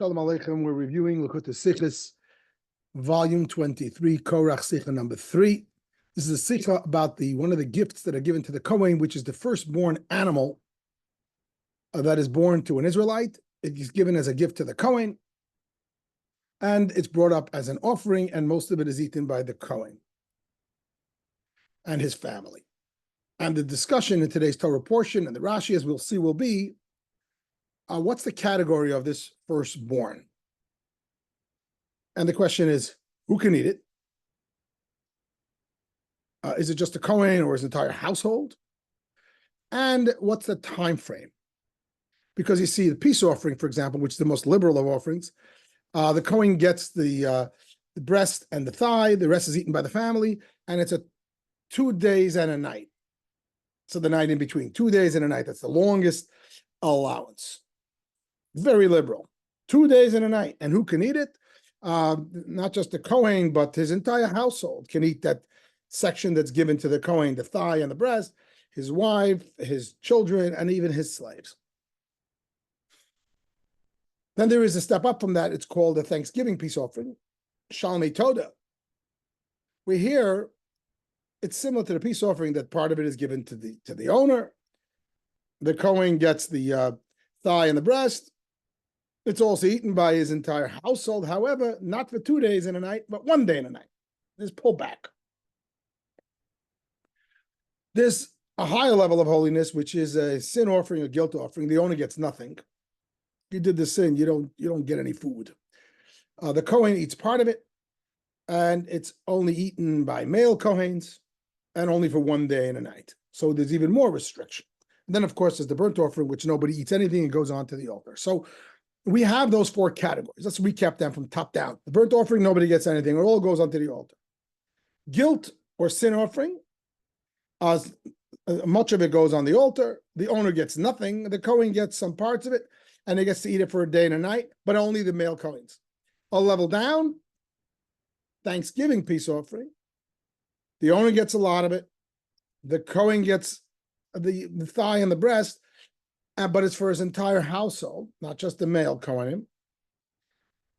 Shalom Aleichem. We're reviewing Likutei Sichos, volume 23, Korach Sicha number 3. This is a Sicha about one of the gifts that are given to the Kohen, which is the firstborn animal that is born to an Israelite. It is given as a gift to the Kohen, and it's brought up as an offering, and most of it is eaten by the Kohen and his family. And the discussion in today's Torah portion, and the Rashi, as we'll see, will be, what's the category of this firstborn? And the question is, who can eat it? Is it just a Kohen or his entire household? And what's the time frame? Because you see, the peace offering, for example, which is the most liberal of offerings, the Kohen gets the breast and the thigh, the rest is eaten by the family, and it's a 2 days and a night. So the night in between, 2 days and a night, that's the longest allowance. Very liberal. 2 days and a night. And who can eat it? Not just the Kohen, but his entire household can eat that section that's given to the Kohen, the thigh and the breast, his wife, his children, and even his slaves. Then there is a step up from that. It's called a Thanksgiving peace offering, Shalom Toda. We hear it's similar to the peace offering that part of it is given to the owner. The Kohen gets the thigh and the breast. It's also eaten by his entire household. However, not for 2 days and a night, but 1 day and a night. There's pullback. There's a higher level of holiness, which is a sin offering, a guilt offering. The owner gets nothing. You did the sin, you don't get any food. The Kohen eats part of it, and it's only eaten by male Kohens, and only for 1 day and a night. So there's even more restriction. And then, of course, there's the burnt offering, which nobody eats anything and goes on to the altar. So we have those 4 categories. Let's recap them from top down. The burnt offering, nobody gets anything. It all goes onto the altar. Guilt or sin offering, much of it goes on the altar. The owner gets nothing. The Kohen gets some parts of it, and he gets to eat it for a day and a night, but only the male Kohens. A level down, Thanksgiving peace offering. The owner gets a lot of it. The Kohen gets the thigh and the breast, but it's for his entire household, not just the male Kohanim.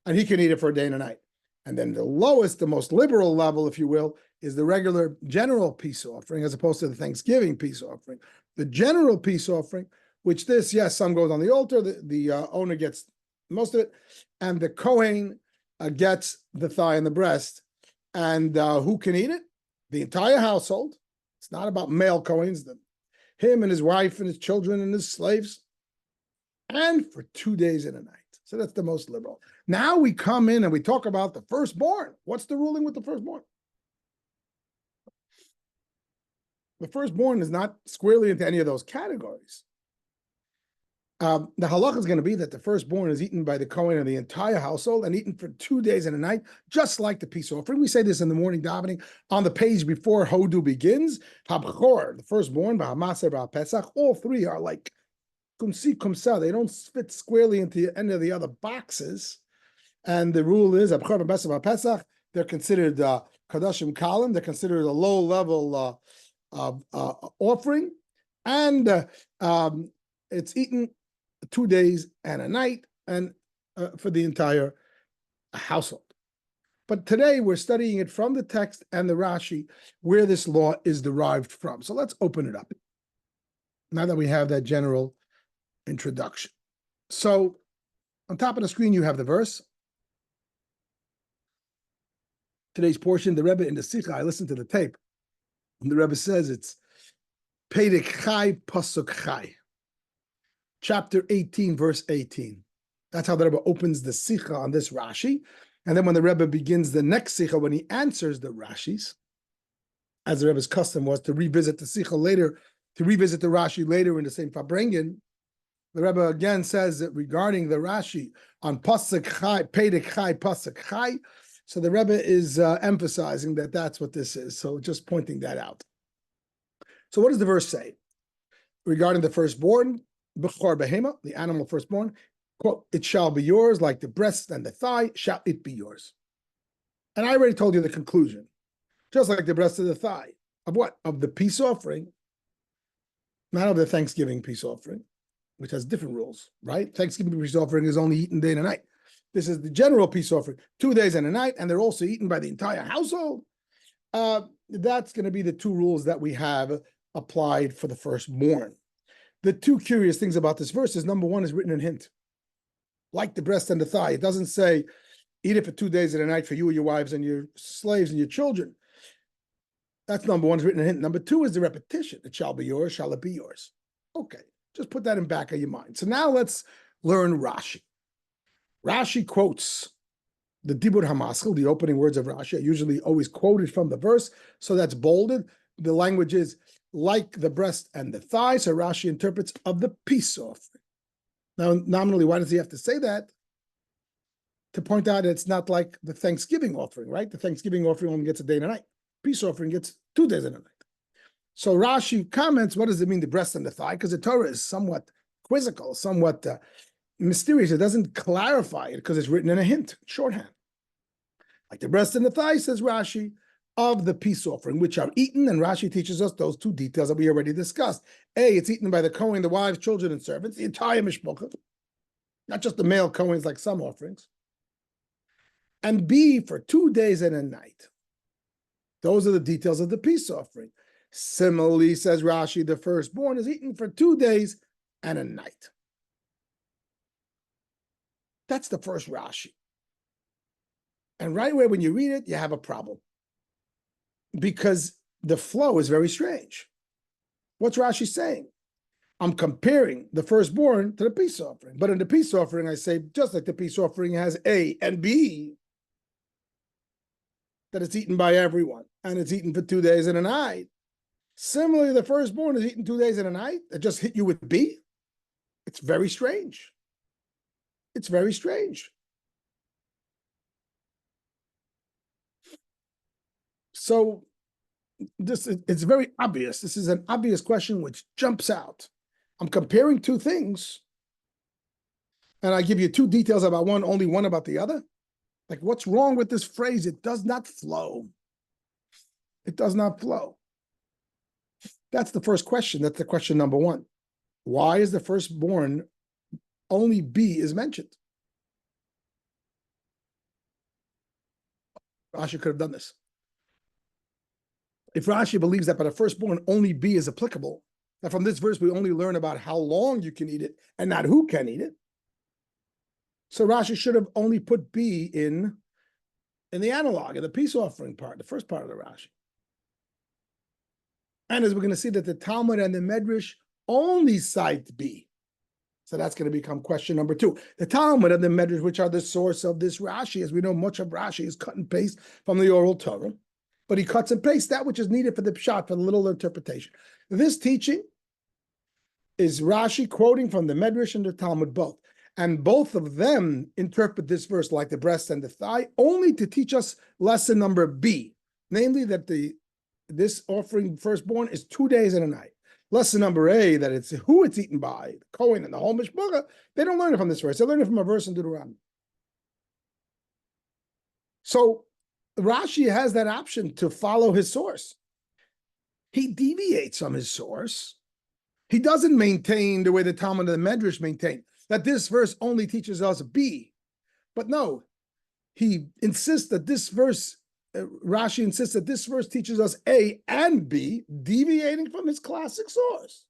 And he can eat it for a day and a night. And then the lowest, the most liberal level, if you will, is the regular general peace offering, as opposed to the Thanksgiving peace offering. The general peace offering, which yes, some goes on the altar, the owner gets most of it, and the Kohen gets the thigh and the breast. And who can eat it? The entire household. It's not about male Kohens, him and his wife and his children and his slaves, and for 2 days and a night. So that's the most liberal. Now we come in and we talk about the firstborn. What's the ruling with the firstborn? The firstborn is not squarely into any of those categories. The halacha is going to be that the firstborn is eaten by the Kohen and the entire household, and eaten for 2 days and a night, just like the peace offering. We say this in the morning davening on the page before Hodu begins. Habchor, the firstborn, B'Hamaser, Pesach, all 3 are like kumsi kumsa. They don't fit squarely into any of the other boxes. And the rule is Habchor, B'Hamaser, Pesach. They're considered kadashim kalim. They're considered a low level offering, and it's eaten 2 days and a night, and for the entire household. But today we're studying it from the text and the Rashi, where this law is derived from. So let's open it up, now that we have that general introduction. So on top of the screen, you have the verse. Today's portion, the Rebbe in the Sicha, I listened to the tape, and the Rebbe says it's Perek Chai Pasuk Chai. Chapter 18, verse 18. That's how the Rebbe opens the Sicha on this Rashi. And then when the Rebbe begins the next Sicha, when he answers the Rashis, as the Rebbe's custom was to revisit the Sicha later, to revisit the Rashi later in the same Farbrengen, the Rebbe again says that regarding the Rashi on Pasuk Chai, Perek Chai, Pasuk Chai, so the Rebbe is emphasizing that that's what this is. So just pointing that out. So what does the verse say? Regarding the firstborn, B'chor behema, the animal firstborn, quote, it shall be yours, like the breast and the thigh, shall it be yours. And I already told you the conclusion. Just like the breast of the thigh. Of what? Of the peace offering, not of the Thanksgiving peace offering, which has different rules, right? Thanksgiving peace offering is only eaten day and night. This is the general peace offering, 2 days and a night, and they're also eaten by the entire household. That's going to be the two rules that we have applied for the firstborn. The two curious things about this verse is, number one, is written in hint, like the breast and the thigh. It doesn't say, eat it for 2 days and a night for you and your wives and your slaves and your children. That's number one, is written in hint. Number two is the repetition. It shall be yours, shall it be yours? Okay, just put that in back of your mind. So now let's learn Rashi. Rashi quotes the Dibur HaMaschil, the opening words of Rashi, are usually always quoted from the verse, so that's bolded. The language is like the breast and the thigh, so Rashi interprets of the peace offering. Now, nominally, why does he have to say that? To point out it's not like the Thanksgiving offering, right? The Thanksgiving offering only gets a day and a night. Peace offering gets 2 days and a night. So Rashi comments, what does it mean, the breast and the thigh? Because the Torah is somewhat quizzical, somewhat mysterious. It doesn't clarify it because it's written in a hint, shorthand. Like the breast and the thigh, says Rashi, of the peace offering, which are eaten, and Rashi teaches us those two details that we already discussed. A, it's eaten by the Kohen, the wives, children, and servants, the entire mishpacha, not just the male Kohens like some offerings. And B, for 2 days and a night. Those are the details of the peace offering. Similarly, says Rashi, the firstborn is eaten for 2 days and a night. That's the first Rashi. And right away, when you read it, you have a problem. Because the flow is very strange. What's Rashi saying? I'm comparing the firstborn to the peace offering. But in the peace offering, I say, just like the peace offering has A and B, that it's eaten by everyone, and it's eaten for 2 days and a night. Similarly, the firstborn is eaten 2 days and a night. It just hit you with B. It's very strange. It's very strange. So it's very obvious. This is an obvious question which jumps out. I'm comparing two things, and I give you two details about one, only one about the other. Like, what's wrong with this phrase? It does not flow. It does not flow. That's the first question. That's the question number one. Why is the firstborn only B is mentioned? Rashi could have done this. If Rashi believes that by the firstborn only B is applicable, that from this verse we only learn about how long you can eat it and not who can eat it. So Rashi should have only put B in the analog, in the peace offering part, the first part of the Rashi. And as we're going to see that the Talmud and the Medrash only cite B. So that's going to become question number two. The Talmud and the Medrash, which are the source of this Rashi, as we know, much of Rashi is cut and paste from the oral Torah, but he cuts and pastes that which is needed for the pshat, for the little interpretation. This teaching is Rashi quoting from the Medrash and the Talmud both. And both of them interpret this verse like the breast and the thigh, only to teach us lesson number B, namely that this offering firstborn is 2 days and a night. Lesson number A, that it's who it's eaten by, the Kohen and the whole mishpacha, they don't learn it from this verse. They learn it from a verse in Deuteronomy. So Rashi has that option to follow his source. He deviates from his source. He doesn't maintain the way the Talmud and the Medrash maintain, that this verse only teaches us B. But no, he insists that this verse, Rashi insists that this verse teaches us A and B, deviating from his classic source.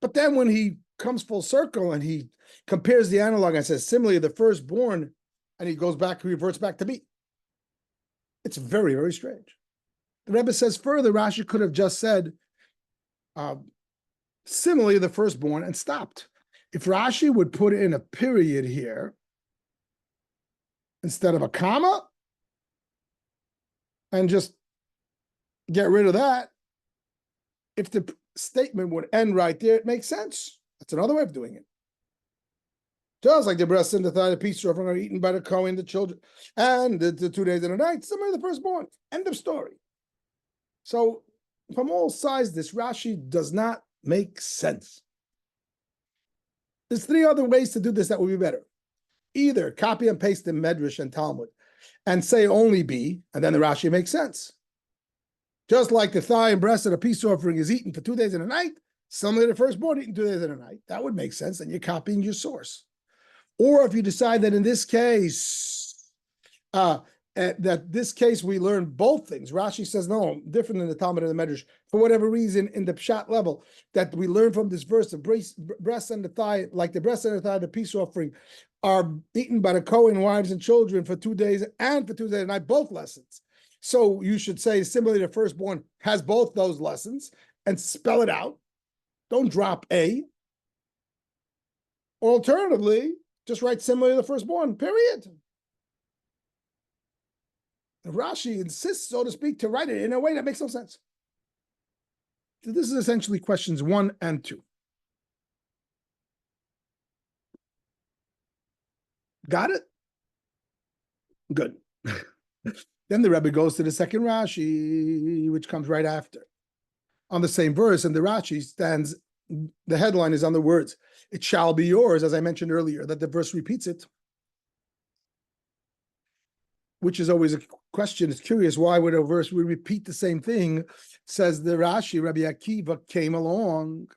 But then when he comes full circle and he compares the analog and says, similarly, the firstborn, and he reverts back to B. It's very, very strange. The Rebbe says further, Rashi could have just said, similarly, the firstborn, and stopped. If Rashi would put in a period here instead of a comma and just get rid of that, if the statement would end right there, it makes sense. That's another way of doing it. Just like the breast and the thigh, the peace offering are eaten by the Kohen, the children, and the 2 days and a night, similar to the firstborn. End of story. So from all sides, this Rashi does not make sense. There's three other ways to do this that would be better. Either copy and paste the Medrash and Talmud and say only B, and then the Rashi makes sense. Just like the thigh and breast of a peace offering is eaten for 2 days and a night, similar to the firstborn eaten 2 days and a night. That would make sense, and you're copying your source. Or if you decide that in this case, that this case we learn both things. Rashi says, no, different than the Talmud and the Medrash. For whatever reason, in the Pshat level, that we learn from this verse, the breast and the thigh, like the breast and the thigh, the peace offering, are eaten by the Kohen wives and children for 2 days and for 2 days and night, both lessons. So you should say, similarly, the firstborn has both those lessons and spell it out. Don't drop A. Or alternatively, just write similarly to the firstborn, period. Rashi insists, so to speak, to write it in a way that makes no sense. So this is essentially questions 1 and 2. Got it? Good. Then the Rebbe goes to the second Rashi, which comes right after. On the same verse, and the Rashi stands, the headline is on the words, it shall be yours, as I mentioned earlier, that the verse repeats it. Which is always a question. It's curious, why would a verse repeat the same thing? Says the Rashi, Rabbi Akiva came along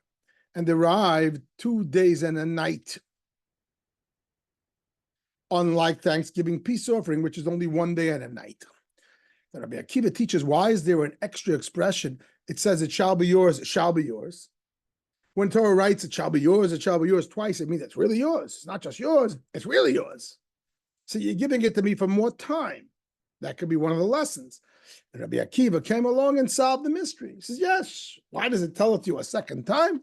and arrived 2 days and a night. Unlike Thanksgiving peace offering, which is only 1 day and a night. The Rabbi Akiva teaches, why is there an extra expression? It says it shall be yours, it shall be yours. When Torah writes it shall be yours twice, it means it's really yours. It's not just yours, it's really yours. So you're giving it to me for more time. That could be one of the lessons. And Rabbi Akiva came along and solved the mystery. He says, yes. Why does it tell it to you a second time?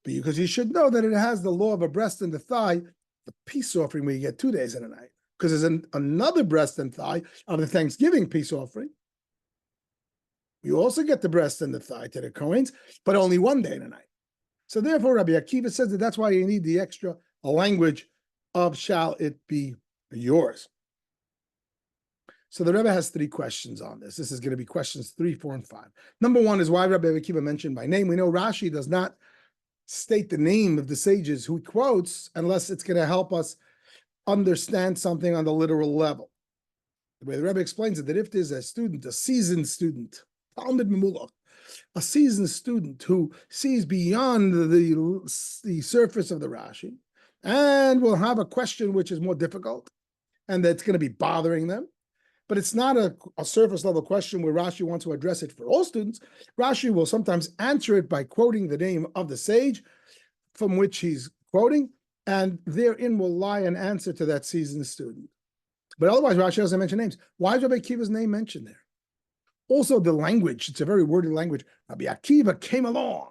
Because you should know that it has the law of a breast and the thigh, the peace offering where you get 2 days and a night. Because there's another breast and thigh of the Thanksgiving peace offering. You also get the breast and the thigh to the Kohanes, but only 1 day and a night. So therefore, Rabbi Akiva says that that's why you need the extra language of shall it be yours. So the Rebbe has 3 questions on this. This is going to be questions 3, 4, and 5. Number 1 is why Rabbi Akiva mentioned by name. We know Rashi does not state the name of the sages who he quotes unless it's going to help us understand something on the literal level. The way the Rebbe explains it, that if there's a student, a seasoned student, Talmud Memulach, a seasoned student who sees beyond the surface of the Rashi and will have a question which is more difficult and that's going to be bothering them, but it's not a surface level question where Rashi wants to address it for all students. Rashi will sometimes answer it by quoting the name of the sage from which he's quoting, and therein will lie an answer to that seasoned student. But otherwise, Rashi doesn't mention names. Why is Rabbi Akiva's name mentioned there? Also, the language, it's a very wordy language. Rabbi Akiva came along,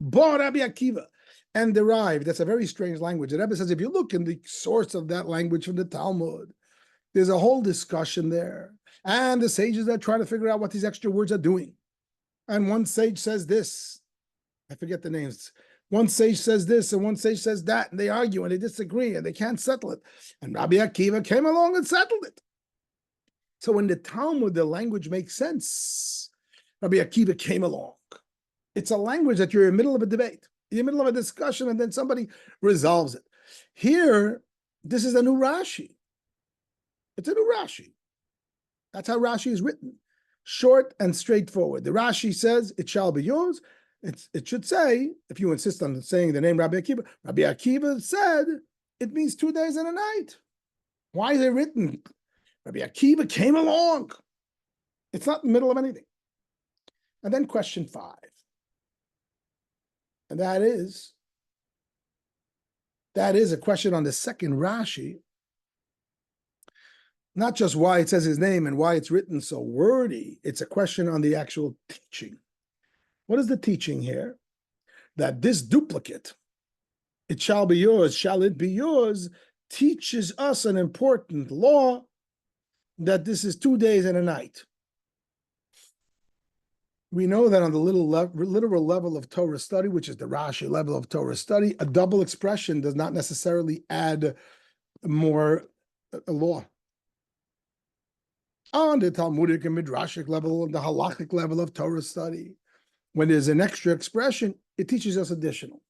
bought Rabbi Akiva, and derived. That's a very strange language. The Rebbe says, if you look in the source of that language from the Talmud, there's a whole discussion there. And the sages are trying to figure out what these extra words are doing. And one sage says this. I forget the names. One sage says this and one sage says that. And they argue and they disagree and they can't settle it. And Rabbi Akiva came along and settled it. So in the Talmud, the language makes sense. Rabbi Akiva came along. It's a language that you're in the middle of a debate. You're in the middle of a discussion and then somebody resolves it. Here, this is a new Rashi. It's a new Rashi. That's how Rashi is written. Short and straightforward. The Rashi says, it shall be yours. It should say, if you insist on saying the name Rabbi Akiva said, it means 2 days and a night. Why is it written? Rabbi Akiva came along. It's not in the middle of anything. And then question 5. And that is a question on the second Rashi. Not just why it says his name and why it's written so wordy. It's a question on the actual teaching. What is the teaching here? That this duplicate, it shall be yours, shall it be yours, teaches us an important law that this is 2 days and a night. We know that on the literal level of Torah study, which is the Rashi level of Torah study, a double expression does not necessarily add more law. On the Talmudic and Midrashic level, the halachic level of Torah study, when there's an extra expression, it teaches us additional.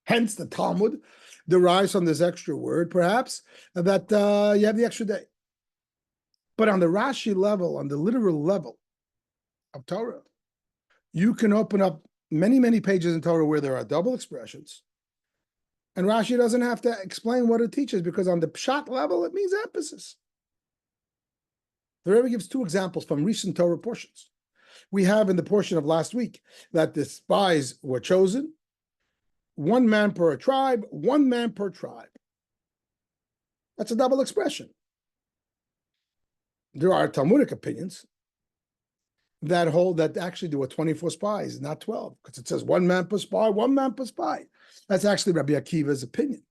Hence, the Talmud derives from this extra word, perhaps, that you have the extra day. But on the Rashi level, on the literal level of Torah, you can open up many, many pages in Torah where there are double expressions, And Rashi doesn't have to explain what it teaches because on the pshat level, it means emphasis. The Rebbe gives two examples from recent Torah portions. We have in the portion of last week that the spies were chosen, 1 man per tribe, 1 man per tribe. That's a double expression. There are Talmudic opinions that hold that actually there were 24 spies, not 12, because it says 1 man per spy, 1 man per spy. That's actually Rabbi Akiva's opinion,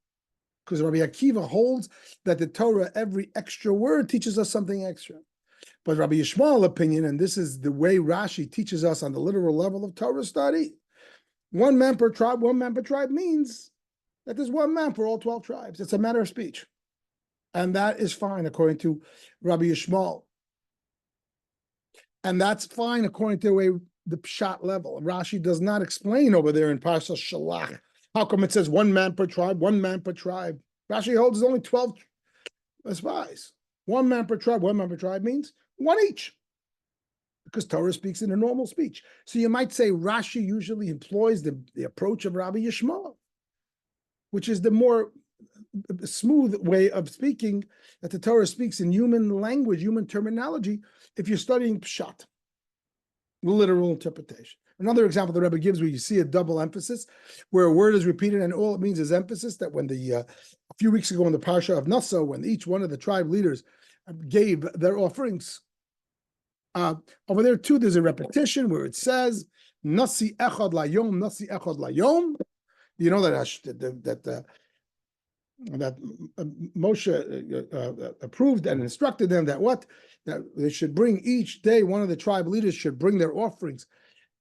because Rabbi Akiva holds that the Torah, every extra word teaches us something extra. But Rabbi Yishmael's opinion, and this is the way Rashi teaches us on the literal level of Torah study, 1 man per tribe, 1 man per tribe means that there's 1 man for all 12 tribes. It's a matter of speech. And that is fine according to Rabbi Yishmael. And that's fine according to the pshat level. Rashi does not explain over there in Parsha Shalach how come it says 1 man per tribe, 1 man per tribe. Rashi holds there's only 12 spies. 1 man per tribe, 1 man per tribe means 1 each, because Torah speaks in a normal speech. So you might say Rashi usually employs the approach of Rabbi Yishmael, which is the more smooth way of speaking, that the Torah speaks in human language, human terminology, if you're studying pshat, literal interpretation. Another example the Rebbe gives where you see a double emphasis, where a word is repeated and all it means is emphasis, that when a few weeks ago in the Parsha of Nasa, when each one of the tribe leaders gave their offerings, over there too, there's a repetition where it says, Nasi echad layom, Nasi echad layom. You know that Moshe approved and instructed them that they should bring each day, one of the tribe leaders should bring their offerings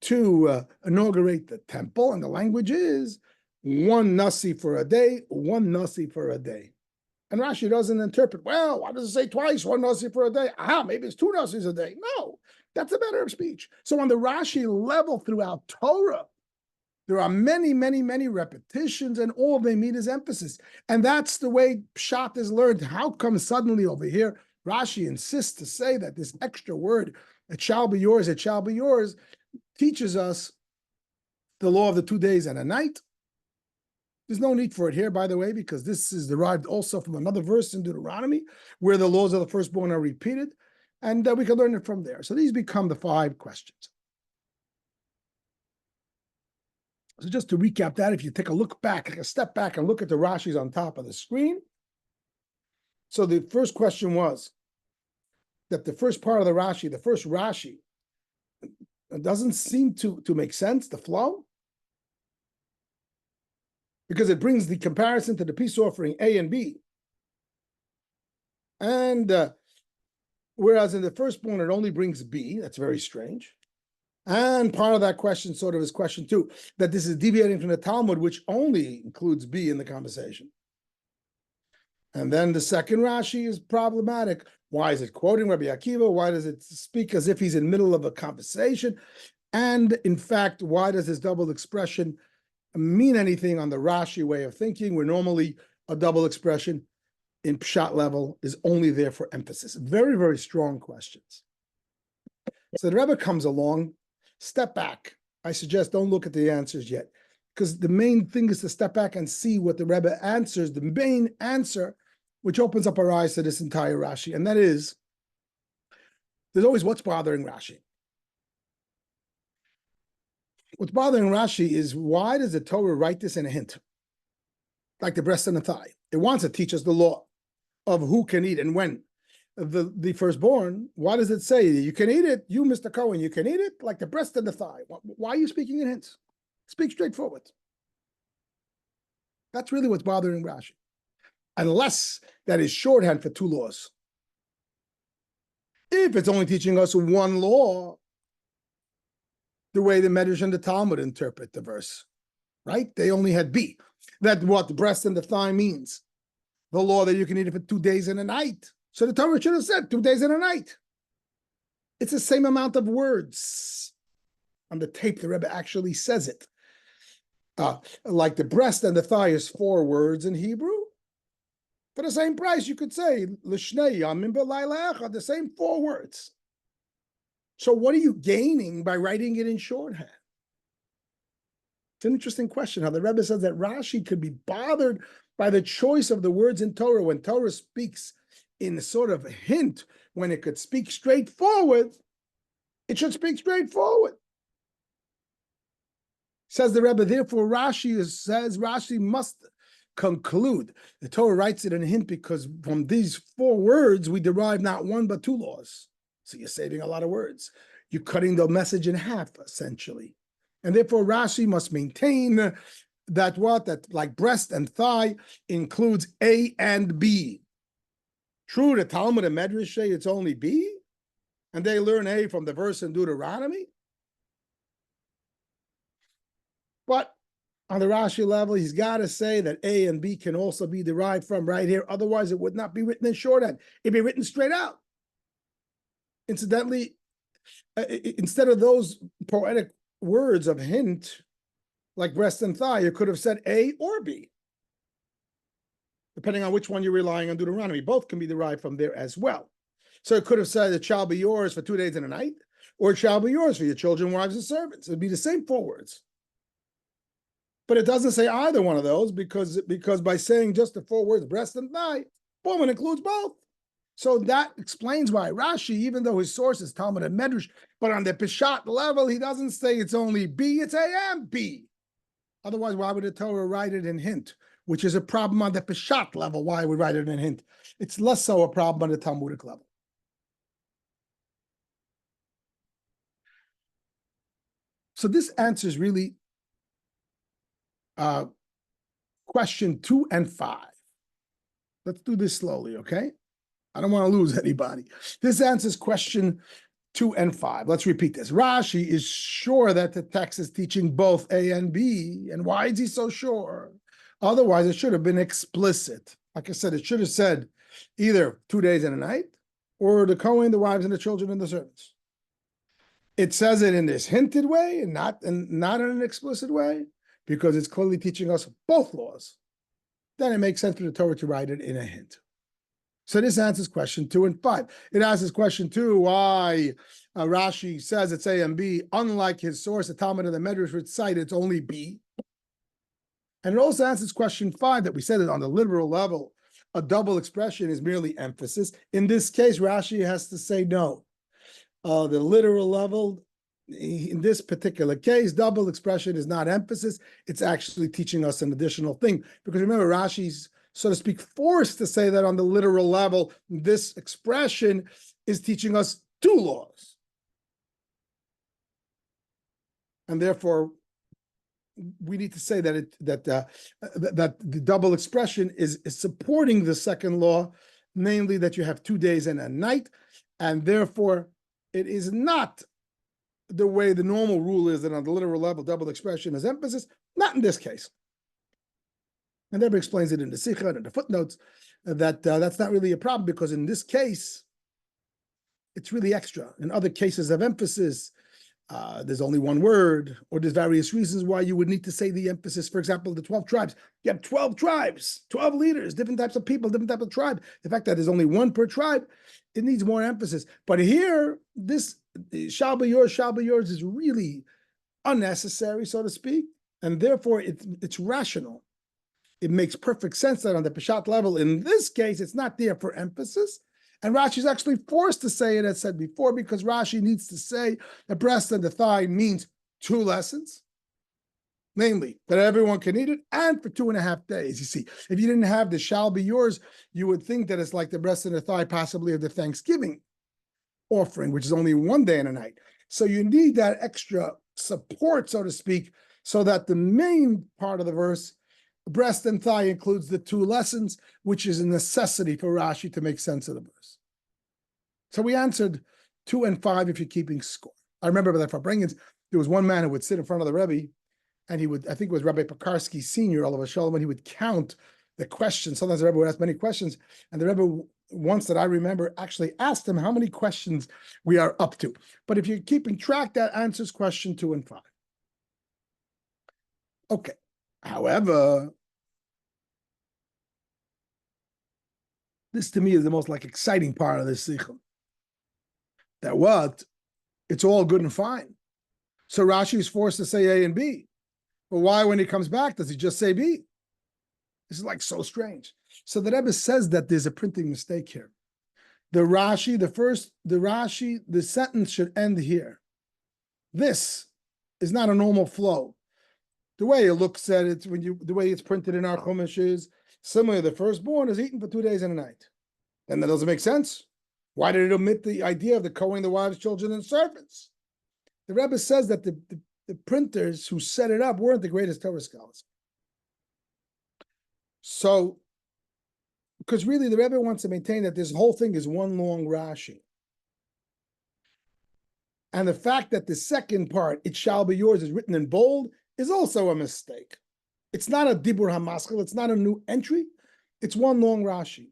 to inaugurate the temple. And the language is 1 nasi for a day, 1 nasi for a day. And Rashi doesn't interpret, well, why does it say twice, 1 nasi for a day? Maybe it's 2 nasis a day. No, that's a matter of speech. So on the Rashi level throughout Torah, there are many, many, many repetitions, and all they mean is emphasis. And that's the way pshat is learned. How come suddenly over here, Rashi insists to say that this extra word, it shall be yours, teaches us the law of the 2 days and a night? There's no need for it here, by the way, because this is derived also from another verse in Deuteronomy, where the laws of the firstborn are repeated, and we can learn it from there. So these become the 5 questions. So just to recap that, if you take a look back, take a step back and look at the Rashis on top of the screen. So the first question was that the first part of the Rashi, the first Rashi, doesn't seem to make sense, the flow, because it brings the comparison to the peace offering A and B. And whereas in the firstborn, it only brings B, that's very strange. And part of that question sort of is question 2, that this is deviating from the Talmud, which only includes B in the conversation. And then the second Rashi is problematic. Why is it quoting Rabbi Akiva? Why does it speak as if he's in the middle of a conversation? And in fact, why does this double expression mean anything on the Rashi way of thinking, where normally a double expression in pshat level is only there for emphasis? Very, very strong questions. So the Rebbe comes along, step back. I suggest don't look at the answers yet, because the main thing is to step back and see what the Rebbe answers, the main answer, which opens up our eyes to this entire Rashi, and that is, there's always what's bothering Rashi. What's bothering Rashi is, why does the Torah write this in a hint? Like the breast and the thigh. It wants to teach us the law of who can eat and when. The firstborn, why does it say you can eat it? You, Mr. Cohen, you can eat it like the breast and the thigh. Why are you speaking in hints? Speak straightforward. That's really what's bothering Rashi. Unless that is shorthand for 2 laws. If it's only teaching us 1 law, the way the Medrash and the Talmud interpret the verse, right? They only had B. That's what the breast and the thigh means. The law that you can eat it for 2 days and a night. So the Torah should have said 2 days and a night. It's the same amount of words. On the tape, the Rebbe actually says it. Like the breast and the thigh is 4 words in Hebrew. For the same price, you could say, L'shnei yamim b'layla echad, the same 4 words. So what are you gaining by writing it in shorthand? It's an interesting question how the Rebbe says that Rashi could be bothered by the choice of the words in Torah when Torah speaks in a sort of hint, when it could speak straightforward, it should speak straightforward. Says the Rebbe, therefore Rashi must conclude. The Torah writes it in a hint because from these 4 words, we derive not 1, but 2 laws. So you're saving a lot of words. You're cutting the message in half, essentially. And therefore, Rashi must maintain that like breast and thigh includes A and B. True, the Talmud and Medrash say it's only B, and they learn A from the verse in Deuteronomy. But on the Rashi level, he's got to say that A and B can also be derived from right here. Otherwise, it would not be written in shorthand. It'd be written straight out. Incidentally, instead of those poetic words of hint, like breast and thigh, you could have said A or B, depending on which one you're relying on Deuteronomy. Both can be derived from there as well. So it could have said it shall be yours for 2 days and a night, or it shall be yours for your children, wives, and servants. It'd be the same 4 words. But it doesn't say either one of those because by saying just the 4 words, breast and thigh, boom, it includes both. So that explains why Rashi, even though his source is Talmud and Medrash, but on the Peshat level, he doesn't say it's only B, it's A and B. Otherwise, why would the Torah write it in hint? Which is a problem on the Peshat level, why we write it in hint. It's less so a problem on the Talmudic level. So this answers really question 2 and 5. Let's do this slowly, okay? I don't want to lose anybody. This answers question 2 and 5. Let's repeat this. Rashi is sure that the text is teaching both A and B. And why is he so sure? Otherwise, it should have been explicit. Like I said, it should have said either 2 days and a night, or the Kohen, the wives, and the children, and the servants. It says it in this hinted way and not in an explicit way, because it's clearly teaching us both laws. Then it makes sense for the Torah to write it in a hint. So this answers question 2 and 5. It answers question 2, why Rashi says it's A and B, unlike his source, the Talmud and the Medrash, which cite it's only B. And it also answers question 5, that we said it on the literal level, a double expression is merely emphasis. In this case, Rashi has to say no. The literal level, in this particular case, double expression is not emphasis. It's actually teaching us an additional thing. Because remember, Rashi's, so to speak, forced to say that on the literal level, this expression is teaching us 2 laws. And therefore, we need to say that that the double expression is supporting the second law, namely that you have 2 days and a night, and therefore it is not the way the normal rule is that on the literal level, double expression is emphasis. Not in this case. And Rabbi explains it in the Sicha and in the footnotes that that's not really a problem, because in this case, it's really extra. In other cases of emphasis, there's only 1 word, or there's various reasons why you would need to say the emphasis. For example, the 12 tribes. You have 12 tribes, 12 leaders, different types of people, different type of tribe. The fact that there's only 1 per tribe, it needs more emphasis. But here, this shall be yours is really unnecessary, so to speak, and therefore it's rational. It makes perfect sense that on the Peshat level, in this case, it's not there for emphasis. And Rashi is actually forced to say it, as said before, because Rashi needs to say the breast and the thigh means 2 lessons, namely that everyone can eat it, and for 2.5 days. You see, if you didn't have the shall be yours, you would think that it's like the breast and the thigh possibly of the Thanksgiving offering, which is only 1 day and a night. So you need that extra support, so to speak, so that the main part of the verse, breast and thigh, includes the 2 lessons, which is a necessity for Rashi to make sense of the verse. So we answered 2 and 5 if you're keeping score. I remember that for Bringans, there was one man who would sit in front of the Rebbe, and he would, I think it was Rabbi Pekarsky Sr., all of Shalom, and he would count the questions. Sometimes the Rebbe would ask many questions, and the Rebbe, once that I remember, actually asked him how many questions we are up to. But if you're keeping track, that answers question 2 and 5. Okay. However, this to me is the most exciting part of this Sicha. That what? It's all good and fine. So Rashi is forced to say A and B. But why, when he comes back, does he just say B? This is like so strange. So the Rebbe says that there's a printing mistake here. The sentence should end here. This is not a normal flow. The way it looks at it, the way it's printed in our Chumash is similarly, the firstborn is eaten for 2 days and a night. Then that doesn't make sense. Why did it omit the idea of the Kohen, the wives, children, and servants? The Rebbe says that the printers who set it up weren't the greatest Torah scholars. So, because really the Rebbe wants to maintain that this whole thing is one long Rashi. And the fact that the second part, it shall be yours, is written in bold, is also a mistake. It's not a Dibur HaMaschil, it's not a new entry, it's one long Rashi.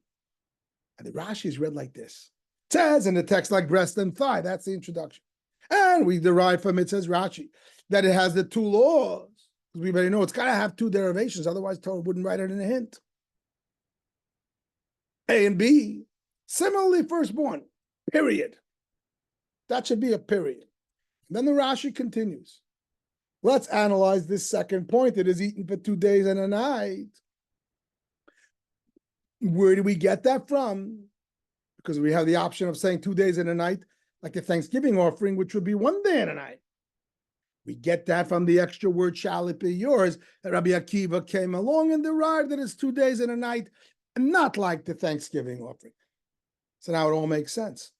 And the Rashi is read like this. It says in the text like breast and thigh, that's the introduction. And we derive from it, says Rashi, that it has the two laws. Because we already know it's got to have two derivations, otherwise Torah wouldn't write it in a hint. A and B, similarly firstborn, period. That should be a period. And then the Rashi continues. Let's analyze this second point. It is eaten for 2 days and a night. Where do we get that from? Because we have the option of saying 2 days and a night, like the Thanksgiving offering, which would be 1 day and a night. We get that from the extra word, shall it be yours, that Rabbi Akiva came along and derived that it's 2 days and a night, and not like the Thanksgiving offering. So now it all makes sense.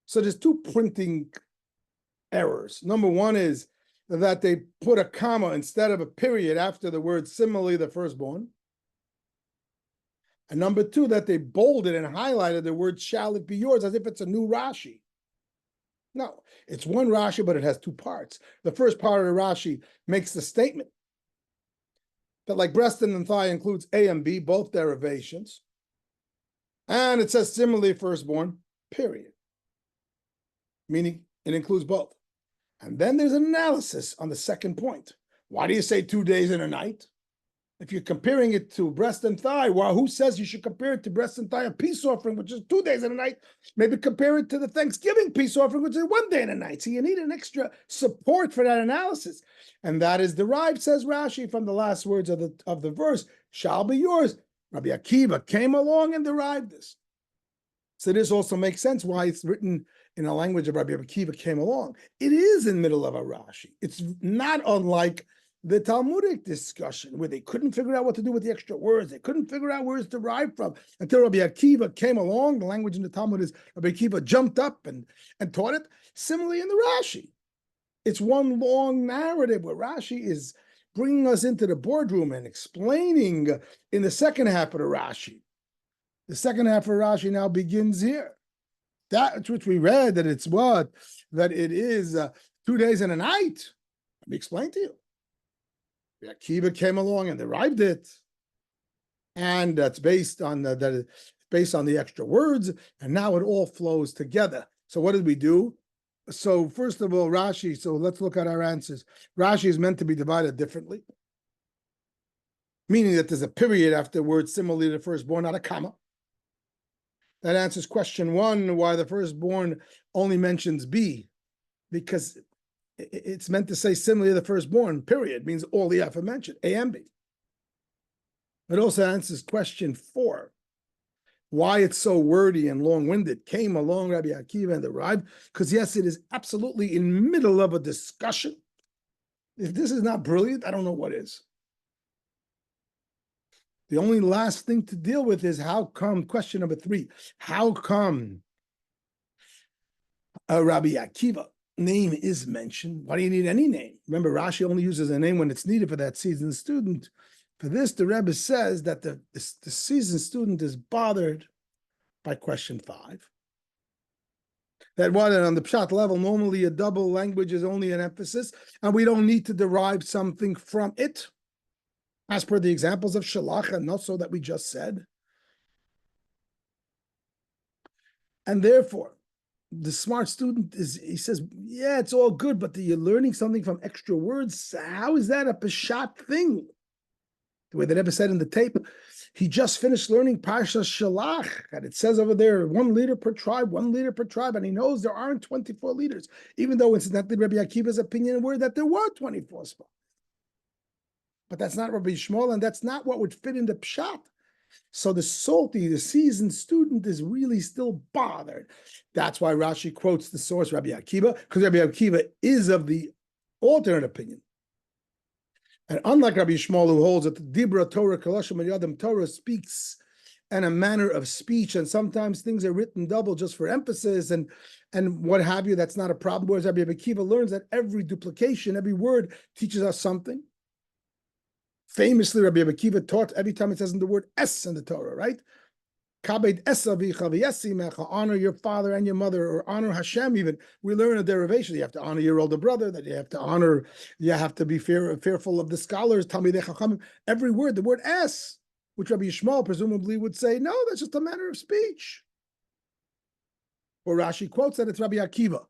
So there's two printing errors. Number one is that they put a comma instead of a period after the word similarly the firstborn. And number two, that they bolded and highlighted the word shall it be yours as if it's a new Rashi. No, it's one Rashi, but it has two parts. The first part of the Rashi makes the statement that like breast and thigh includes A and B, both derivations. And it says similarly firstborn, period. Meaning it includes both. And then there's an analysis on the second point. Why do you say 2 days and a night? If you're comparing it to breast and thigh, well, who says you should compare it to breast and thigh, a peace offering, which is 2 days and a night? Maybe compare it to the Thanksgiving peace offering, which is 1 day and a night. So you need an extra support for that analysis. And that is derived, says Rashi, from the last words of the verse, shall be yours. Rabbi Akiva came along and derived this. So this also makes sense why it's written in a language of Rabbi Akiva came along. It is in the middle of a Rashi. It's not unlike the Talmudic discussion where they couldn't figure out what to do with the extra words. They couldn't figure out where it's derived from until Rabbi Akiva came along. The language in the Talmud is Rabbi Akiva jumped up and taught it. Similarly in the Rashi. It's one long narrative where Rashi is bringing us into the boardroom and explaining in the second half of the Rashi. The second half of Rashi now begins here. That's which we read, that it's what? That it is 2 days and a night. Let me explain to you. Akiva came along and derived it. And that's based on the extra words, and now it all flows together. So what did we do? So first of all, Rashi, so let's look at our answers. Rashi is meant to be divided differently, meaning that there's a period after the word similarly to the firstborn, not a comma. That answers question one, why the firstborn only mentions B, because it's meant to say similarly to the firstborn, period, means all the aforementioned, A and B. It also answers question 4, why it's so wordy and long-winded. Came along Rabbi Akiva and derived, because yes, it is absolutely in the middle of a discussion. If this is not brilliant, I don't know what is. The only last thing to deal with is how come, question number 3, how come Rabbi Akiva name is mentioned? Why do you need any name? Remember, Rashi only uses a name when it's needed for that seasoned student. For this, the Rebbe says that the seasoned student is bothered by question 5. That what on the pshat level, normally a double language is only an emphasis, and we don't need to derive something from it, as per the examples of Shalach and Noso that we just said. And therefore, the smart student he says, yeah, it's all good, but you're learning something from extra words. How is that a peshat thing? The way that Rebbe said in the tape, he just finished learning Parsha Shalach, and it says over there 1 leader per tribe, 1 leader per tribe, and he knows there aren't 24 leaders, even though incidentally Rabbi Akiva's opinion were that there were 24 spots. But that's not Rabbi Shmuel, and that's not what would fit in the pshat. So the salty, the seasoned student is really still bothered. That's why Rashi quotes the source, Rabbi Akiva, because Rabbi Akiva is of the alternate opinion. And unlike Rabbi Shmuel, who holds that the Dibra Torah, Kalashim and Yadim Torah speaks in a manner of speech, and sometimes things are written double just for emphasis and what have you, that's not a problem. Whereas Rabbi Akiva learns that every duplication, every word teaches us something. Famously, Rabbi Akiva taught every time it says in the word es in the Torah, right? Kabed esavicha v'yesimecha, honor your father and your mother, or honor Hashem even. We learn a derivation. You have to honor your older brother, that you have to honor, you have to be fearful of the scholars, Talmidei Chachamim. Every word, the word es, which Rabbi Yishmael presumably would say, no, that's just a manner of speech. Or Rashi quotes that it's Rabbi Akiva.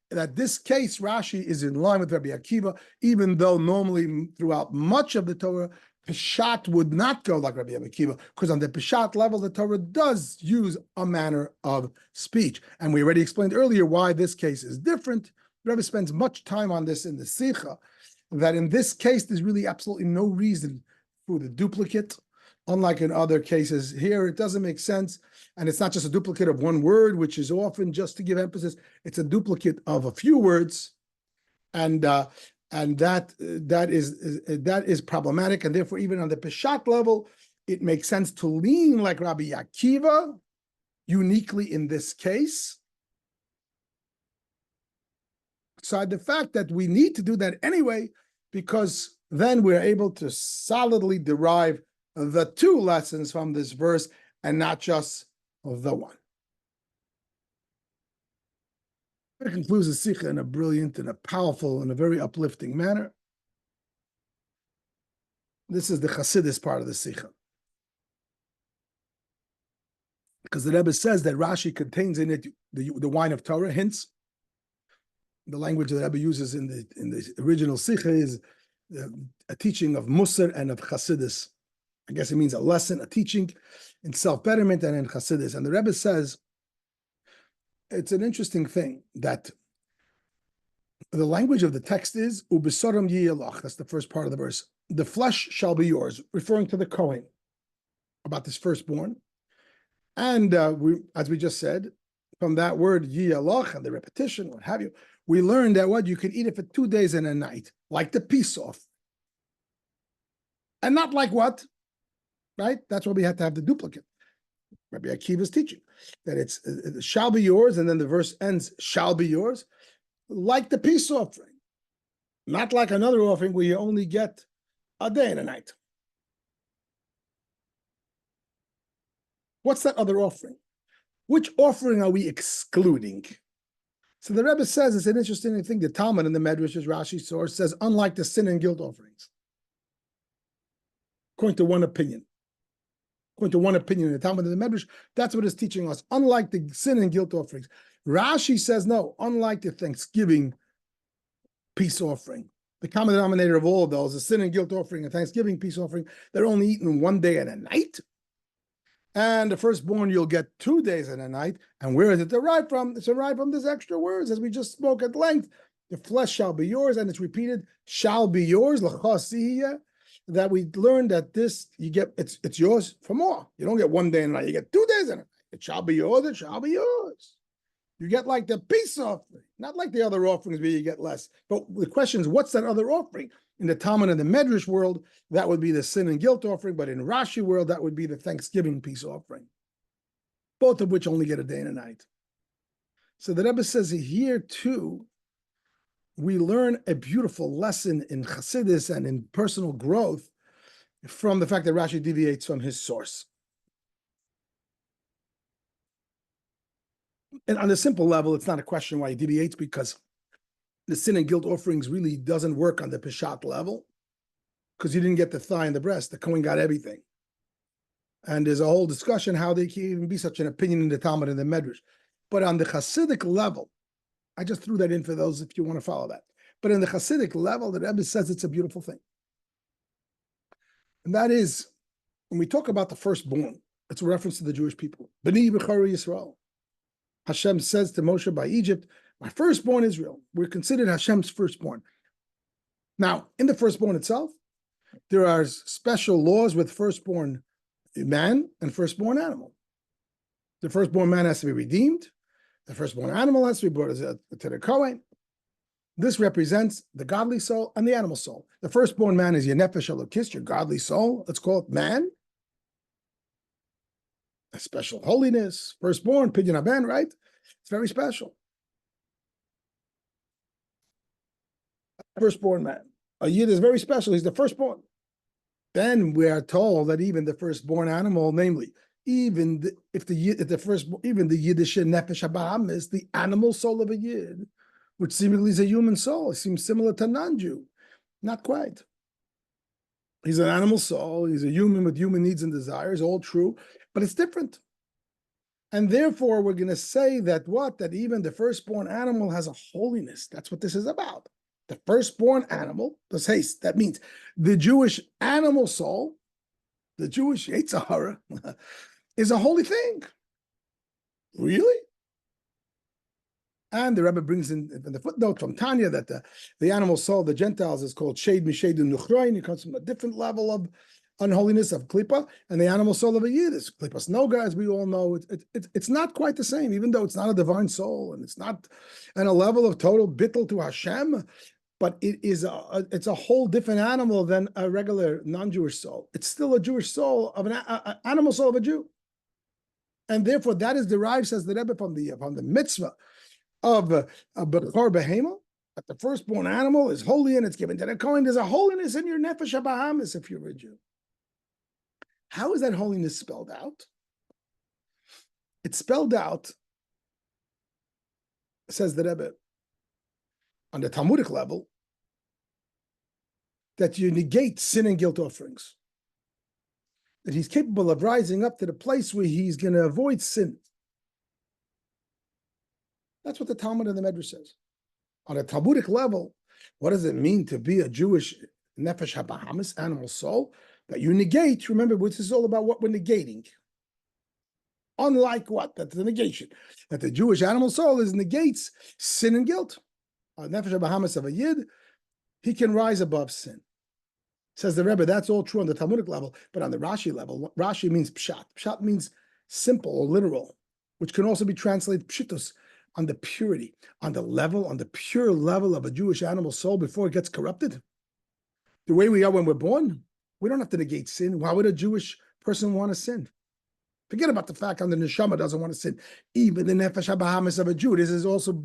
That this case, Rashi is in line with Rabbi Akiva, even though normally throughout much of the Torah, Peshat would not go like Rabbi Akiva, because on the Peshat level, the Torah does use a manner of speech. And we already explained earlier why this case is different. Rabbi spends much time on this in the Sicha, that in this case, there's really absolutely no reason for the duplicate. Unlike in other cases, here it doesn't make sense. And it's not just a duplicate of one word, which is often just to give emphasis. It's a duplicate of a few words. And that is problematic, and therefore even on the Peshat level, it makes sense to lean like Rabbi Akiva, uniquely in this case. Aside the fact that we need to do that anyway, because then we're able to solidly derive the two lessons from this verse and not just the one. It concludes the Sicha in a brilliant and a powerful and a very uplifting manner. This is the Chassidus part of the Sicha. Because the Rebbe says that Rashi contains in it the wine of Torah, hence the language that the Rebbe uses in the original Sicha is a teaching of Musar and of Chassidus. I guess it means a lesson, a teaching in self-betterment and in Chassidus. And the Rebbe says, it's an interesting thing that the language of the text is ubesoram yiyalach. That's the first part of the verse. The flesh shall be yours, referring to the Kohen, about this firstborn. And as we just said, from that word yiyalach and the repetition, what have you, we learned that what you can eat it for 2 days and a night, like the peace off, and not like what, right? That's why we had to have the duplicate. Rabbi Akiva's teaching that it shall be yours, and then the verse ends, shall be yours, like the peace offering, not like another offering where you only get a day and a night. What's that other offering? Which offering are we excluding? So the Rebbe says it's an interesting thing. The Talmud in the Medrash's Rashi source says, unlike the sin and guilt offerings, according to one opinion. According to one opinion in the Talmud and the Medrash, that's what it's teaching us. Unlike the sin and guilt offerings, Rashi says no. Unlike the Thanksgiving peace offering, the common denominator of all of those, the sin and guilt offering and Thanksgiving peace offering, they're only eaten 1 day and a night. And the firstborn you'll get 2 days and a night. And where is it derived from? It's derived from these extra words, as we just spoke at length. The flesh shall be yours, and it's repeated, shall be yours. That we learned that this you get it's yours for more. You don't get 1 day and a night, you get 2 days and a night. It shall be yours, it shall be yours. You get like the peace offering, not like the other offerings where you get less. But the question is, what's that other offering? In the Talmud and the Medrash world, that would be the sin and guilt offering, but in Rashi world, that would be the Thanksgiving peace offering. Both of which only get a day and a night. So the Rebbe says here too, we learn a beautiful lesson in Chassidus and in personal growth from the fact that Rashi deviates from his source. And on a simple level, it's not a question why he deviates, because the sin and guilt offerings really doesn't work on the Peshat level, because you didn't get the thigh and the breast. The Kohen got everything. And there's a whole discussion how there can even be such an opinion in the Talmud and the Medrash. But on the Hasidic level, I just threw that in for those if you want to follow that. But in the Hasidic level, the Rebbe says it's a beautiful thing. And that is, when we talk about the firstborn, it's a reference to the Jewish people. B'ni b'chari Yisrael. Hashem says to Moshe by Egypt, my firstborn Israel. We're considered Hashem's firstborn. Now, in the firstborn itself, There are special laws with firstborn man and firstborn animal. The firstborn man has to be redeemed. The firstborn animal has to be brought to the Kohen. This represents the godly soul and the animal soul. The firstborn man is your nefesh elokis, your godly soul. Let's call it man. A special holiness. Firstborn, pidyon haben, right? It's very special. Firstborn man. A yid is very special. He's the firstborn. Then we are told that even the firstborn animal, namely, even the Yiddish nefesh habahamis, the animal soul of a yid, which seemingly is a human soul, it seems similar to non-Jew. Not quite. He's an animal soul. He's a human with human needs and desires, all true, but it's different. And therefore, we're going to say that that even the firstborn animal has a holiness. That's what this is about. The firstborn animal, that means the Jewish animal soul, the Jewish Yetzer Hara, is a holy thing. Really? And the Rebbe brings in the footnote from Tanya that the animal soul of the Gentiles is called Shed Mishadu Nuchroin. It comes from a different level of unholiness of Klippa, and the animal soul of a Yid is Klippas Noga, as we all know. It's not quite the same, even though it's not a divine soul, and it's not on a level of total bittul to Hashem, but it's a whole different animal than a regular non-Jewish soul. It's still a Jewish soul of an animal soul of a Jew. And therefore, that is derived, says the Rebbe, from the mitzvah of Bechor Behema, that the firstborn animal is holy and it's given to the Kohen. There's a holiness in your nefesh habahamis if you're a Jew. How is that holiness spelled out? It's spelled out, says the Rebbe, on the Talmudic level, that you negate sin and guilt offerings. That he's capable of rising up to the place where he's going to avoid sin. That's what the Talmud and the Medrash says. On a Talmudic level, what does it mean to be a Jewish nefesh habahamis, animal soul, that you negate? Remember, this is all about what we're negating. Unlike what? That's the negation. That the Jewish animal soul negates sin and guilt. A nefesh habahamis of a Yid, he can rise above sin. Says the Rebbe, that's all true on the Talmudic level, but on the Rashi level, Rashi means pshat. Pshat means simple or literal, which can also be translated pshitus, on the purity, on the pure level of a Jewish animal soul before it gets corrupted. The way we are when we're born, we don't have to negate sin. Why would a Jewish person want to sin? Forget about the fact that the neshama doesn't want to sin. Even the nefesh habahamis of a Jew, this is also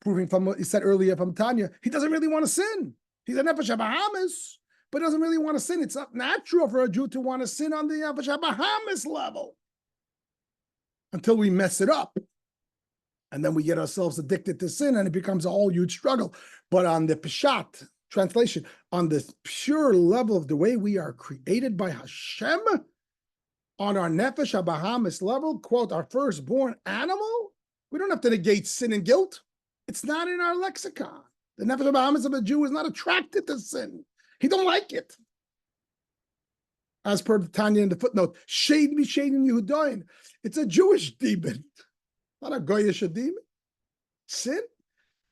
proving from what he said earlier from Tanya, he doesn't really want to sin. He's a nefesh habahamis, but doesn't really want to sin. It's not natural for a Jew to want to sin on the nefesh habahamis level until we mess it up. And then we get ourselves addicted to sin and it becomes a whole huge struggle. But on the Peshat, translation, on the pure level of the way we are created by Hashem, on our nefesh habahamis level, quote, our firstborn animal, we don't have to negate sin and guilt. It's not in our lexicon. The nefesh habahamis of a Jew is not attracted to sin. He don't like it. As per the Tanya in the footnote, shade me shade in Yehudayin. It's a Jewish demon. Not a goyish demon. Sin?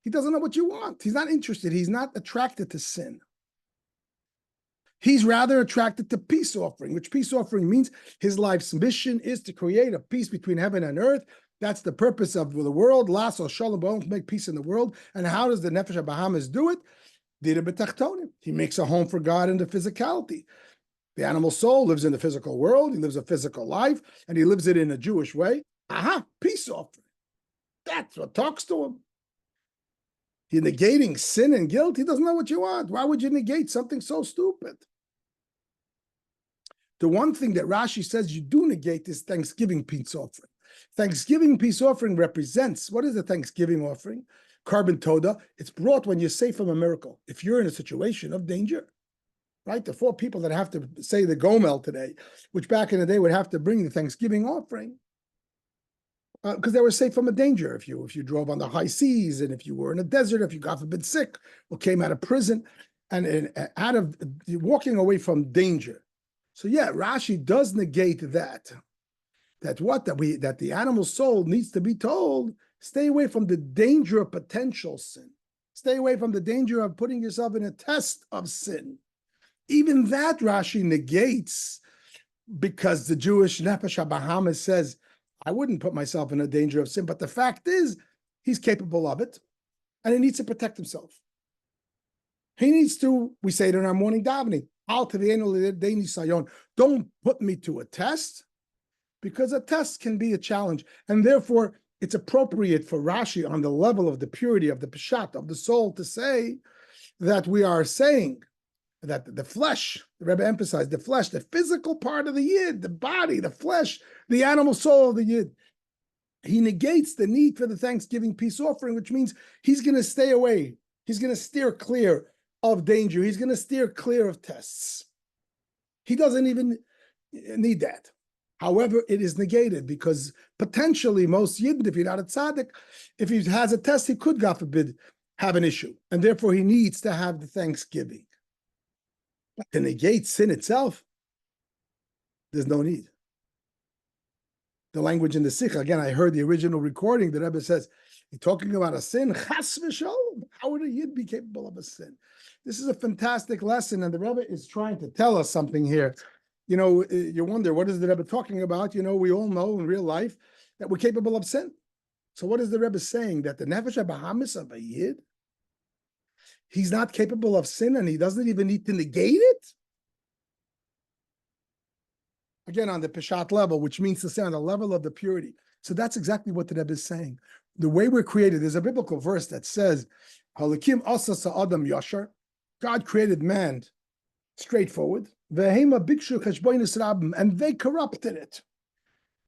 He doesn't know what you want. He's not interested. He's not attracted to sin. He's rather attracted to peace offering, which peace offering means his life's mission is to create a peace between heaven and earth. That's the purpose of the world. Lasso Shalom, to make peace in the world. And how does the Nefesh HaBahamis do it? Dira b'tachtonim. He makes a home for God in the physicality. The animal soul lives in the physical world. He lives a physical life, and he lives it in a Jewish way. Aha, peace offering. That's what talks to him. You're negating sin and guilt. He doesn't know what you want. Why would you negate something so stupid? The one thing that Rashi says you do negate is Thanksgiving peace offering. Thanksgiving peace offering represents, what is a Thanksgiving offering? Carbon toda. It's brought when you're safe from a miracle. If you're in a situation of danger, right? The 4 people that have to say the Gomel today, which back in the day would have to bring the Thanksgiving offering, because they were safe from a danger. If you drove on the high seas, and if you were in a desert, if you got forbid sick or came out of prison, and out of walking away from danger. So yeah, Rashi does negate that the animal soul needs to be told, stay away from the danger of potential sin. Stay away from the danger of putting yourself in a test of sin. Even that Rashi negates, because the Jewish Nefesh HaBahamis says, I wouldn't put myself in a danger of sin, but the fact is, he's capable of it, and he needs to protect himself. He needs to, we say it in our morning davening, don't put me to a test, because a test can be a challenge. And therefore, it's appropriate for Rashi on the level of the purity of the Peshat, of the soul, to say that we are saying that the flesh, the Rebbe emphasized, the flesh, the physical part of the Yid, the body, the flesh, the animal soul of the Yid, he negates the need for the Thanksgiving peace offering, which means he's going to stay away. He's going to steer clear of danger. He's going to steer clear of tests. He doesn't even need that. However, it is negated because potentially most Yidden, if you're not a tzaddik, if he has a test, he could, God forbid, have an issue. And therefore, he needs to have the Thanksgiving. But to negate sin itself, there's no need. The language in the Sicha, again, I heard the original recording, the Rebbe says, you're talking about a sin, chas v'sholom. How would a Yid be capable of a sin? This is a fantastic lesson, and the Rebbe is trying to tell us something here. You know, you wonder, what is the Rebbe talking about? You know, we all know in real life that we're capable of sin. So what is the Rebbe saying? That the Nefesh HaBahamis of a Yid, he's not capable of sin and he doesn't even need to negate it? Again, on the Peshat level, which means to say on the level of the purity. So that's exactly what the Rebbe is saying. The way we're created, there's a biblical verse that says, Halakim asa sa'adam yashar, God created man straightforward, vehema bikshu cheshboinus rabim, and they corrupted it.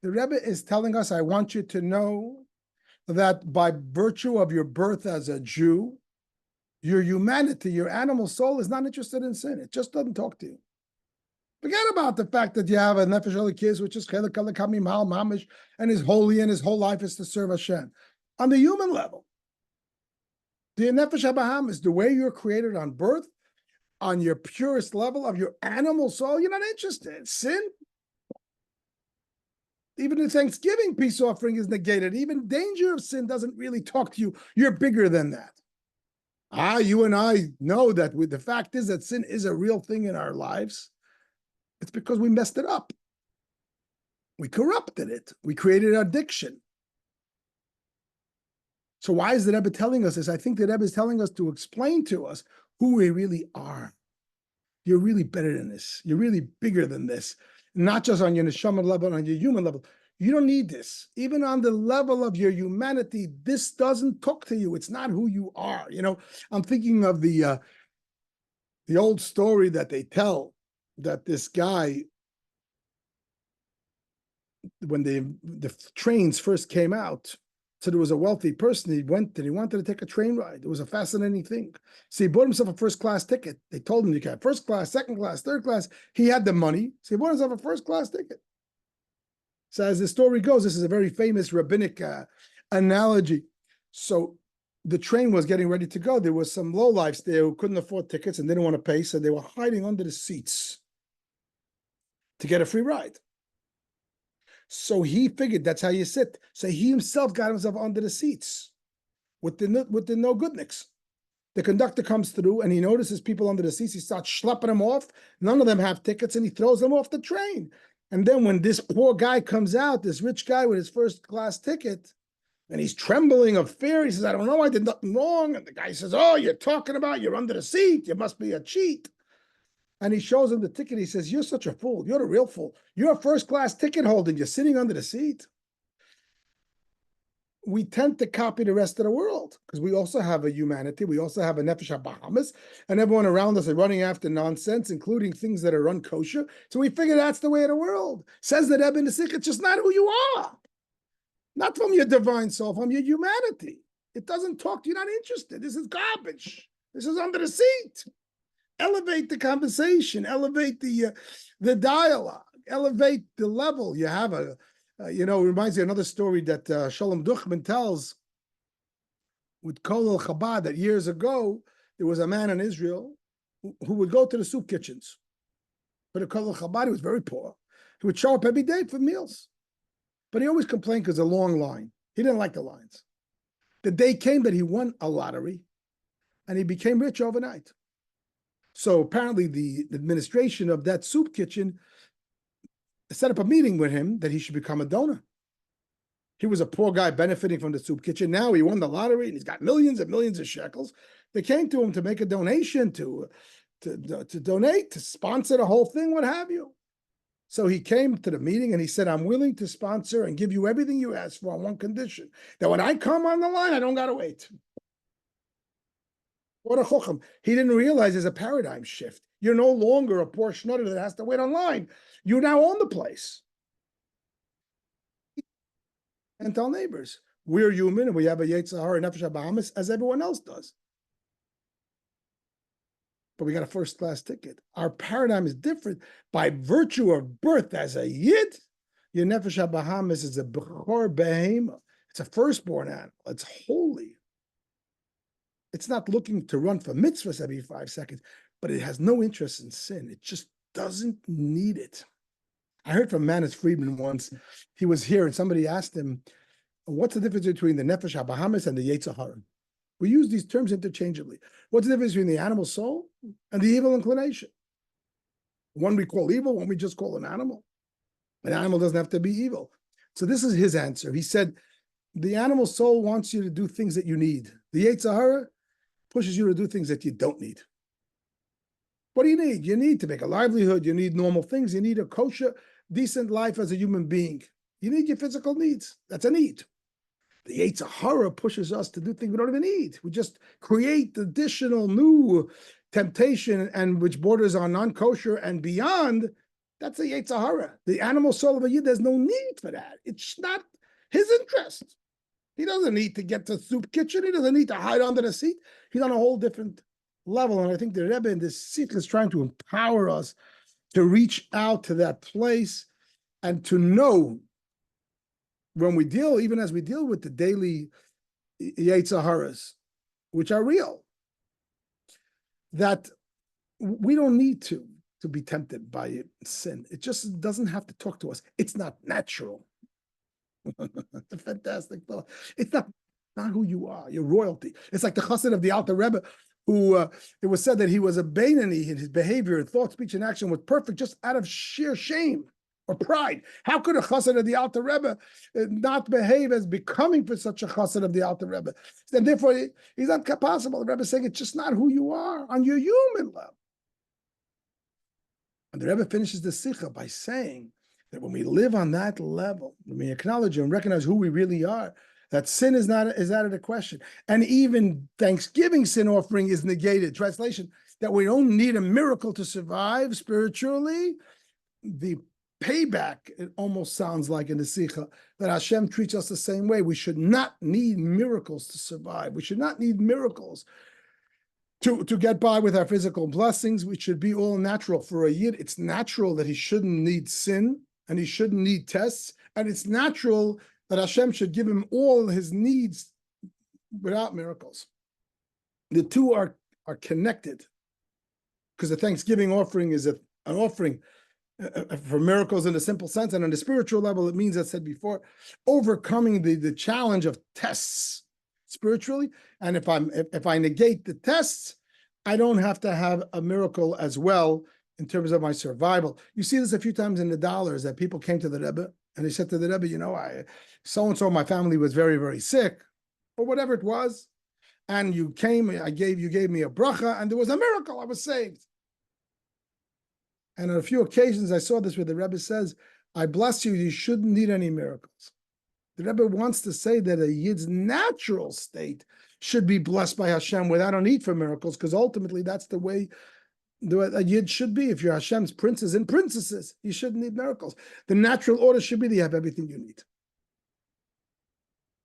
The Rebbe is telling us, I want you to know that by virtue of your birth as a Jew, your humanity, your animal soul is not interested in sin. It just doesn't talk to you. Forget about the fact that you have a nefesh elikis, which is chelek alekami mal mamish, and is holy, and his whole life is to serve Hashem. On the human level, the nefesh habahamis, the way you're created on birth, on your purest level of your animal soul, you're not interested. Sin, even the Thanksgiving peace offering is negated. Even danger of sin doesn't really talk to you. You're bigger than that. You and I know that the fact is that sin is a real thing in our lives. It's because we messed it up. We corrupted it. We created addiction. So why is the Rebbe telling us this? I think the Rebbe is telling us to explain to us who we really are. You're really better than this. You're really bigger than this. Not just on your neshama level, on your human level. You don't need this. Even on the level of your humanity, this doesn't talk to you. It's not who you are. You know, I'm thinking of the old story that they tell, that this guy, when the trains first came out, so there was a wealthy person, he went and he wanted to take a train ride. It was a fascinating thing. So he bought himself a first-class ticket. They told him you can have first class, second class, third class. He had the money, so he bought himself a first-class ticket. So as the story goes, this is a very famous rabbinic analogy. So the train was getting ready to go. There was some lowlifes there who couldn't afford tickets and didn't want to pay, so they were hiding under the seats to get a free ride. So he figured that's how you sit. So he himself got himself under the seats with the no goodniks. The conductor comes through and he notices people under the seats. He starts schlepping them off. None of them have tickets and he throws them off the train. And then when this poor guy comes out, this rich guy with his first class ticket, and he's trembling of fear, he says, I don't know, I did nothing wrong. And the guy says, oh, you're talking about you're under the seat. You must be a cheat. And he shows him the ticket. He says, you're such a fool. You're the real fool. You're a first-class ticket holder. You're sitting under the seat. We tend to copy the rest of the world because we also have a humanity. We also have a nefesh habahamis, and everyone around us are running after nonsense, including things that are unkosher. So we figure that's the way of the world. Says the Rebbe in the Sicha, it's just not who you are. Not from your divine soul, from your humanity. It doesn't talk to you. You're not interested. This is garbage. This is under the seat. Elevate the conversation, elevate the dialogue, elevate the level. You have it reminds me of another story that Shalom Duchman tells with Kol Chabad, that years ago, there was a man in Israel who would go to the soup kitchens. But Kol Chabad, he was very poor. He would show up every day for meals. But he always complained because a long line. He didn't like the lines. The day came that he won a lottery and he became rich overnight. So apparently the administration of that soup kitchen set up a meeting with him that he should become a donor. He was a poor guy benefiting from the soup kitchen. Now he won the lottery and he's got millions and millions of shekels. They came to him to make a donation, to donate, to sponsor the whole thing, what have you. So he came to the meeting and he said, I'm willing to sponsor and give you everything you asked for on one condition, that when I come on the line, I don't got to wait. What a chocham. He didn't realize there's a paradigm shift. You're no longer a poor schnutter that has to wait online. You now own the place. And tell neighbors, we're human and we have a Yetzer Hara and Nefesh HaBahamis as everyone else does. But we got a first-class ticket. Our paradigm is different. By virtue of birth as a Yid, your Nefesh HaBahamis is a Bechor Behema. It's a firstborn animal. It's holy. It's not looking to run for mitzvahs every 5 seconds, but it has no interest in sin. It just doesn't need it. I heard from Manis Friedman once. He was here and somebody asked him, what's the difference between the Nefesh HaBahamis and the Yetzer Hara? We use these terms interchangeably. What's the difference between the animal soul and the evil inclination? One we call evil, one we just call an animal. An animal doesn't have to be evil. So this is his answer. He said, the animal soul wants you to do things that you need. The Yetzer Hara pushes you to do things that you don't need. What do you need? You need to make a livelihood. You need normal things. You need a kosher, decent life as a human being. You need your physical needs. That's a need. The Yetzer Hara pushes us to do things we don't even need. We just create additional new temptation and which borders on non-kosher and beyond. That's a Yetzer Hara. The animal soul of a Yid, there's no need for that. It's not his interest. He doesn't need to get to the soup kitchen. He doesn't need to hide under the seat. He's on a whole different level. And I think the Rebbe in this Sicha is trying to empower us to reach out to that place and to know when we deal, even as we deal with the daily Yetzer Haras, which are real, that we don't need to be tempted by sin. It just doesn't have to talk to us. It's not natural. It's a fantastic thought. It's not who you are. You're royalty. It's like the chassid of the Alter Rebbe, who it was said that he was a Beinani in his behavior and thought, speech, and action was perfect just out of sheer shame or pride. How could a chassid of the Alter Rebbe not behave as becoming for such a chassid of the Alter Rebbe? And therefore, he's not possible. The Rebbe is saying it's just not who you are on your human level. And the Rebbe finishes the Sicha by saying that when we live on that level, when we acknowledge and recognize who we really are, that sin is out of the question. And even Thanksgiving sin offering is negated. Translation, that we don't need a miracle to survive spiritually. The payback, it almost sounds like in the Sicha, that Hashem treats us the same way. We should not need miracles to survive. We should not need miracles to get by with our physical blessings. We should be all natural. For a Yid, it's natural that he shouldn't need sin and he shouldn't need tests. And it's natural that Hashem should give him all his needs without miracles. The two are connected because the Thanksgiving offering is an offering for miracles in a simple sense. And on the spiritual level, it means, as I said before, overcoming the challenge of tests spiritually. And if I negate the tests, I don't have to have a miracle as well in terms of my survival. You see this a few times in the dollars that people came to the Rebbe and they said to the Rebbe, you know, so-and-so, my family was very, very sick, or whatever it was. And you came, you gave me a bracha, and there was a miracle, I was saved. And on a few occasions, I saw this where the Rebbe says, I bless you, you shouldn't need any miracles. The Rebbe wants to say that a Yid's natural state should be blessed by Hashem without a need for miracles, because ultimately that's the way a Yid should be. If you're Hashem's princes and princesses, you shouldn't need miracles. The natural order should be that you have everything you need.